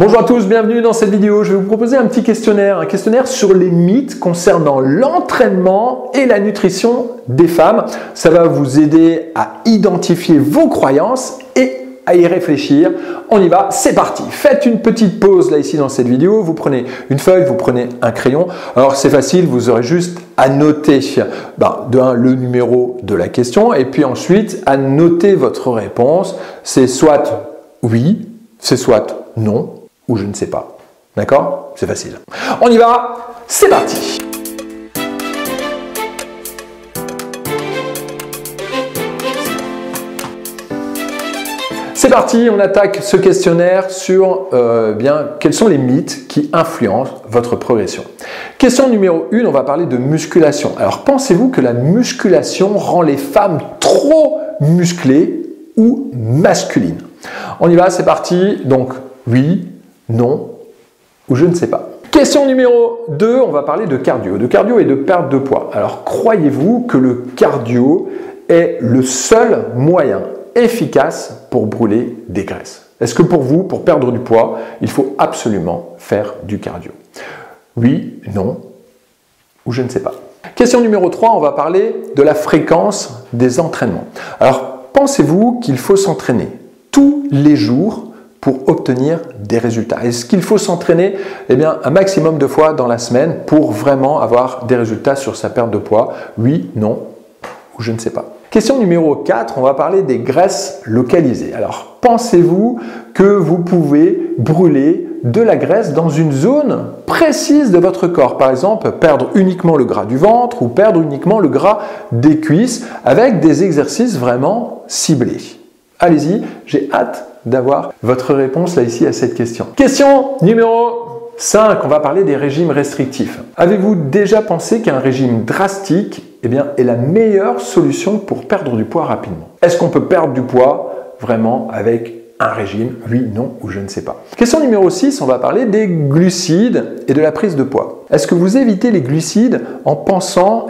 Bonjour à tous, bienvenue dans cette vidéo. Je vais vous proposer un petit questionnaire, un questionnaire sur les mythes concernant l'entraînement et la nutrition des femmes. Ça va vous aider à identifier vos croyances et à y réfléchir. On y va, c'est parti. Faites une petite pause là ici dans cette vidéo. Vous prenez une feuille, vous prenez un crayon. Alors c'est facile, vous aurez juste à noter le numéro de la question et puis ensuite à noter votre réponse. C'est soit oui, c'est soit non ou je ne sais pas. D'accord? C'est facile. On y va, c'est parti. C'est parti, on attaque ce questionnaire sur quels sont les mythes qui influencent votre progression. Question numéro 1, on va parler de musculation. Alors pensez-vous que la musculation rend les femmes trop musclées ou masculines? On y va, c'est parti. Donc oui, non ou je ne sais pas. Question numéro 2, on va parler de cardio et de perte de poids. Alors croyez-vous que le cardio est le seul moyen efficace pour brûler des graisses? Est-ce que pour vous, pour perdre du poids, il faut absolument faire du cardio? Oui, non ou je ne sais pas. Question numéro 3, on va parler de la fréquence des entraînements. Alors pensez-vous qu'il faut s'entraîner tous les jours pour obtenir des résultats? Est-ce qu'il faut s'entraîner un maximum de fois dans la semaine pour vraiment avoir des résultats sur sa perte de poids? Oui, non ou je ne sais pas. Question numéro 4, on va parler des graisses localisées. Alors, pensez-vous que vous pouvez brûler de la graisse dans une zone précise de votre corps? Par exemple, perdre uniquement le gras du ventre ou perdre uniquement le gras des cuisses avec des exercices vraiment ciblés. Allez-y, j'ai hâte d'avoir votre réponse là ici à cette question. Question numéro 5, on va parler des régimes restrictifs. Avez-vous déjà pensé qu'un régime drastique est la meilleure solution pour perdre du poids rapidement? Est-ce qu'on peut perdre du poids vraiment avec un régime? Oui, non ou je ne sais pas. Question numéro 6, on va parler des glucides et de la prise de poids. Est-ce que vous évitez les glucides en pensant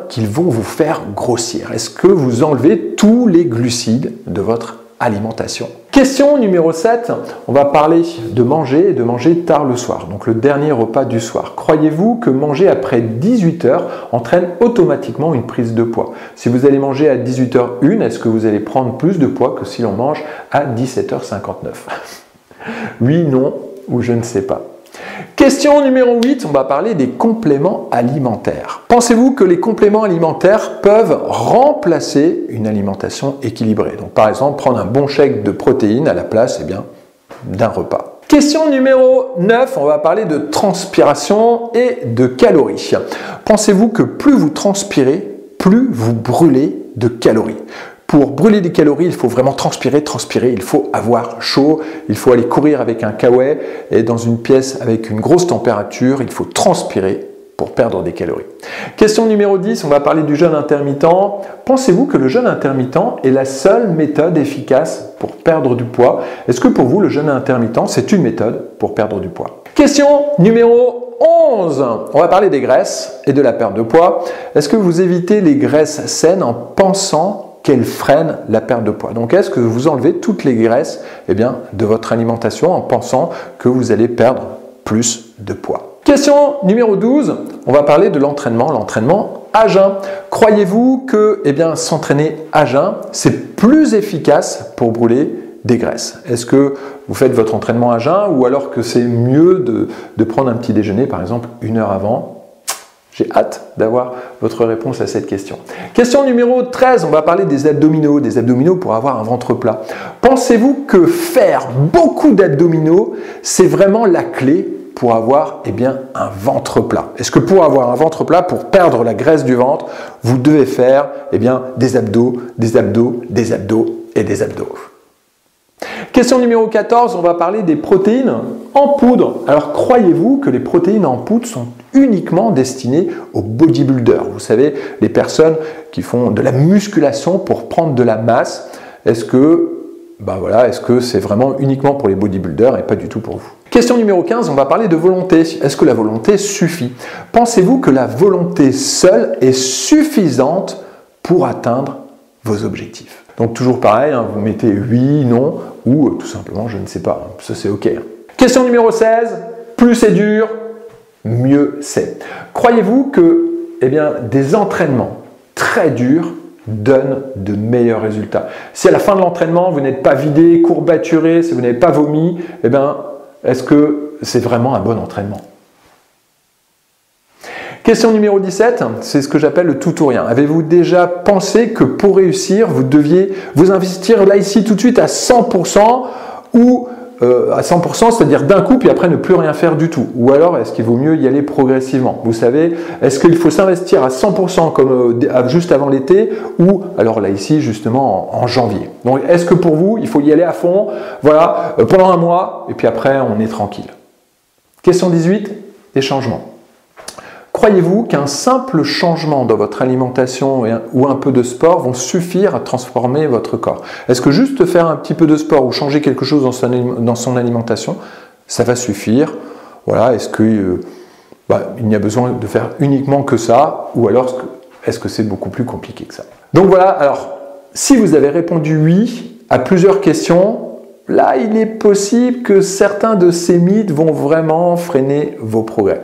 qu'ils vont vous faire grossir? Est-ce que vous enlevez tous les glucides de votre alimentation? Question numéro 7, on va parler de manger et de manger tard le soir, donc le dernier repas du soir. Croyez-vous que manger après 18 h entraîne automatiquement une prise de poids? Si vous allez manger à 18h01, est-ce que vous allez prendre plus de poids que si l'on mange à 17h59? Oui, non ou je ne sais pas. Question numéro 8, on va parler des compléments alimentaires. Pensez-vous que les compléments alimentaires peuvent remplacer une alimentation équilibrée? Donc par exemple, prendre un bon shake de protéines à la place d'un repas. Question numéro 9, on va parler de transpiration et de calories. Pensez-vous que plus vous transpirez, plus vous brûlez de calories? Pour brûler des calories, il faut vraiment transpirer, il faut avoir chaud, il faut aller courir avec un kawaii et dans une pièce avec une grosse température, il faut transpirer pour perdre des calories. Question numéro 10, on va parler du jeûne intermittent. Pensez-vous que le jeûne intermittent est la seule méthode efficace pour perdre du poids? Est-ce que pour vous, le jeûne intermittent, c'est une méthode pour perdre du poids? Question numéro 11, on va parler des graisses et de la perte de poids. Est-ce que vous évitez les graisses saines en pensant qu'elle freine la perte de poids? Donc est-ce que vous enlevez toutes les graisses de votre alimentation en pensant que vous allez perdre plus de poids? Question numéro 12, on va parler de l'entraînement à jeun. Croyez-vous que s'entraîner à jeun, c'est plus efficace pour brûler des graisses? Est-ce que vous faites votre entraînement à jeun ou alors que c'est mieux de prendre un petit déjeuner par exemple 1 heure avant? J'ai hâte d'avoir votre réponse à cette question. Question numéro 13, on va parler des abdominaux pour avoir un ventre plat. Pensez-vous que faire beaucoup d'abdominaux, c'est vraiment la clé pour avoir un ventre plat? Est-ce que pour avoir un ventre plat, pour perdre la graisse du ventre, vous devez faire des abdos, des abdos, des abdos et des abdos? Question numéro 14, on va parler des protéines en poudre. Alors croyez-vous que les protéines en poudre sont uniquement destinées aux bodybuilders? Vous savez, les personnes qui font de la musculation pour prendre de la masse. Est-ce que c'est vraiment uniquement pour les bodybuilders et pas du tout pour vous? Question numéro 15, on va parler de volonté. Est-ce que la volonté suffit? Pensez-vous que la volonté seule est suffisante pour atteindre vos objectifs? Donc toujours pareil, vous mettez oui, non ou tout simplement je ne sais pas. Ça c'est ok. Question numéro 16, plus c'est dur, mieux c'est. Croyez-vous que des entraînements très durs donnent de meilleurs résultats? Si à la fin de l'entraînement, vous n'êtes pas vidé, courbaturé, si vous n'avez pas vomi, est-ce que c'est vraiment un bon entraînement? Question numéro 17, c'est ce que j'appelle le tout ou rien. Avez-vous déjà pensé que pour réussir, vous deviez vous investir là, ici, tout de suite à 100% ou à 100%, c'est-à-dire d'un coup, puis après ne plus rien faire du tout? Ou alors, est-ce qu'il vaut mieux y aller progressivement? Vous savez, est-ce qu'il faut s'investir à 100% comme juste avant l'été ou alors là, ici, justement en janvier? Donc, est-ce que pour vous, il faut y aller à fond, voilà, pendant un mois, et puis après, on est tranquille? Question 18, des changements. Croyez-vous qu'un simple changement dans votre alimentation ou un peu de sport vont suffire à transformer votre corps? Est-ce que juste faire un petit peu de sport ou changer quelque chose dans son alimentation, ça va suffire? Voilà, est-ce qu'il n'y a besoin de faire uniquement que ça ou alors est-ce que c'est beaucoup plus compliqué que ça? Donc voilà, alors si vous avez répondu oui à plusieurs questions, là il est possible que certains de ces mythes vont vraiment freiner vos progrès.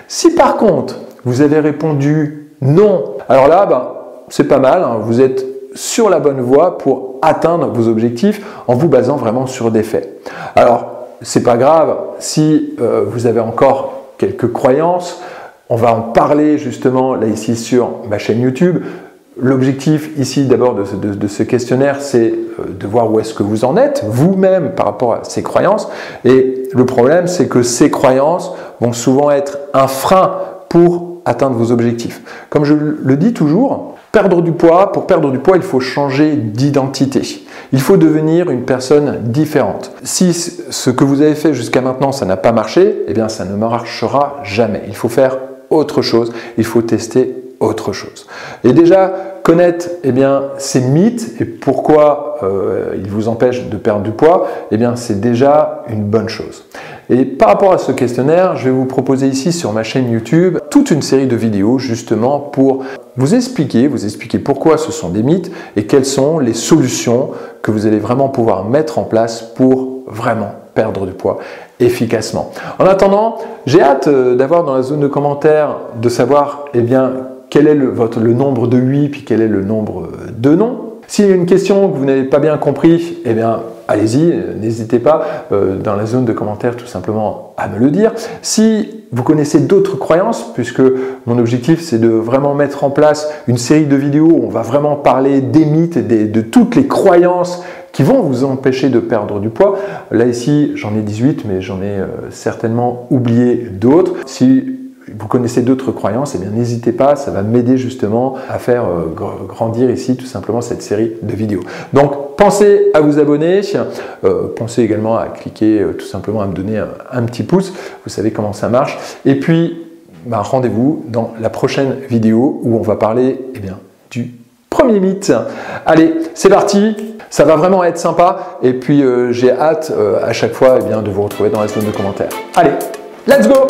Si par contre, vous avez répondu non, alors là, c'est pas mal, hein, vous êtes sur la bonne voie pour atteindre vos objectifs en vous basant vraiment sur des faits. Alors, c'est pas grave si vous avez encore quelques croyances, on va en parler justement là ici sur ma chaîne YouTube. L'objectif ici d'abord de ce questionnaire, c'est de voir où est-ce que vous en êtes vous-même par rapport à ces croyances. Et le problème, c'est que ces croyances vont souvent être un frein pour atteindre vos objectifs. Comme je le dis toujours, pour perdre du poids, il faut changer d'identité. Il faut devenir une personne différente. Si ce que vous avez fait jusqu'à maintenant, ça n'a pas marché, ça ne marchera jamais. Il faut faire autre chose, il faut tester autre chose. Et déjà, connaître ces mythes et pourquoi ils vous empêchent de perdre du poids, c'est déjà une bonne chose. Et par rapport à ce questionnaire, je vais vous proposer ici sur ma chaîne YouTube toute une série de vidéos justement pour vous expliquer pourquoi ce sont des mythes et quelles sont les solutions que vous allez vraiment pouvoir mettre en place pour vraiment perdre du poids efficacement. En attendant, j'ai hâte d'avoir dans la zone de commentaires de savoir quel est le nombre de oui, puis quel est le nombre de non. S'il y a une question que vous n'avez pas bien compris, allez-y, n'hésitez pas dans la zone de commentaires tout simplement à me le dire. Si vous connaissez d'autres croyances, puisque mon objectif c'est de vraiment mettre en place une série de vidéos où on va vraiment parler des mythes, de toutes les croyances qui vont vous empêcher de perdre du poids. Là ici, j'en ai 18, mais j'en ai certainement oublié d'autres. Si vous connaissez d'autres croyances, n'hésitez pas, ça va m'aider justement à faire grandir ici tout simplement cette série de vidéos. Donc pensez à vous abonner, pensez également à cliquer tout simplement à me donner un petit pouce, vous savez comment ça marche. Et puis rendez-vous dans la prochaine vidéo où on va parler du premier mythe. Allez, c'est parti, ça va vraiment être sympa et puis j'ai hâte à chaque fois de vous retrouver dans la zone de commentaires. Allez, let's go!